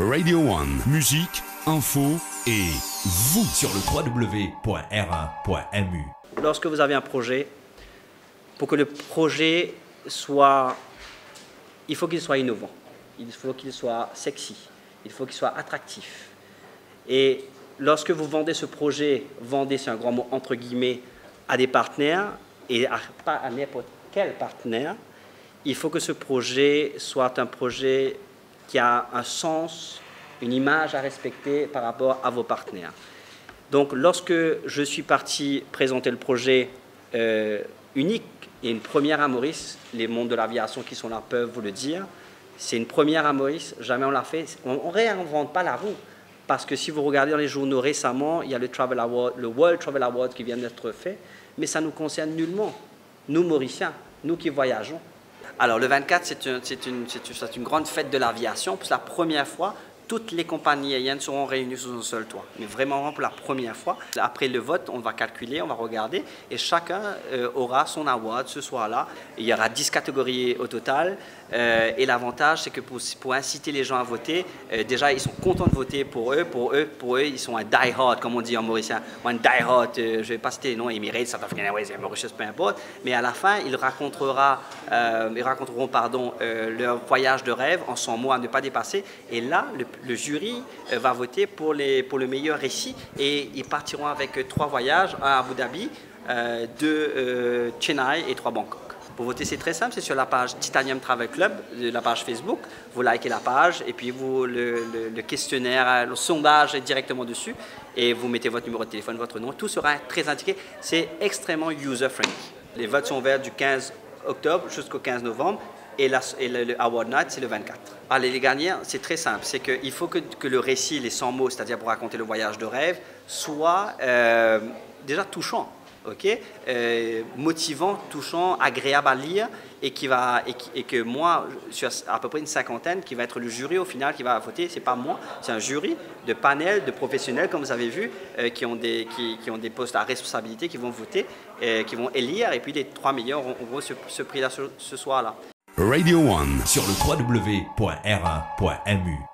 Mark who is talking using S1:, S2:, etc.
S1: Radio One, musique, info et vous
S2: sur le www.r1.mu.
S3: Lorsque vous avez un projet, pour que le projet soit, il faut qu'il soit innovant, il faut qu'il soit sexy, il faut qu'il soit attractif. Et lorsque vous vendez ce projet, vendez, c'est un grand mot entre guillemets, à des partenaires et pas à n'importe quel partenaire, il faut que ce projet soit un projet qui a un sens, une image à respecter par rapport à vos partenaires. Donc, lorsque je suis parti présenter le projet unique et une première à Maurice, les mondes de l'aviation qui sont là peuvent vous le dire, c'est une première à Maurice, jamais on l'a fait. On ne réinvente pas la roue, parce que si vous regardez dans les journaux récemment, il y a le Travel Award, le World Travel Award qui vient d'être fait, mais ça ne nous concerne nullement, nous Mauriciens, nous qui voyageons. Alors, le 24, c'est une grande fête de l'aviation. Pour la première fois, toutes les compagnies aériennes seront réunies sous un seul toit. Mais vraiment pour la première fois. Après le vote, on va calculer, on va regarder. Et chacun aura son award ce soir-là. Il y aura 10 catégories au total. Et l'avantage, c'est que pour inciter les gens à voter, déjà, ils sont contents de voter pour eux. Pour eux, ils sont un die-hard, comme on dit en mauricien. Ou un die-hard, je ne vais pas citer les noms, Emirates, South African Airways, Mauritius, peu importe. Mais à la fin, ils raconteront leur voyage de rêve en 100 mots à ne pas dépasser. Et là, le jury va voter pour le meilleur récit. Et ils partiront avec 3 voyages, un à Abu Dhabi, 2 Chennai et 3 Bangkok. Pour voter, c'est très simple, c'est sur la page Titanium Travel Club, la page Facebook. Vous likez la page et puis le questionnaire, le sondage est directement dessus et vous mettez votre numéro de téléphone, votre nom. Tout sera très indiqué. C'est extrêmement user-friendly. Les votes sont ouverts du 15 octobre jusqu'au 15 novembre et le Award Night, c'est le 24. Allez, les gagnants, c'est très simple. C'est qu'il faut que le récit, les 100 mots, c'est-à-dire pour raconter le voyage de rêve, soit déjà touchant. Okay, motivant, touchant, agréable à lire et que moi, sur à peu près une cinquantaine, qui va être le jury au final qui va voter. C'est pas moi, c'est un jury de panel de professionnels, comme vous avez vu, qui ont des postes à responsabilité, qui vont voter, qui vont élire, et puis les 3 millions auront ce prix-là ce soir-là.
S1: Radio One
S2: Sur le www.r1.mu.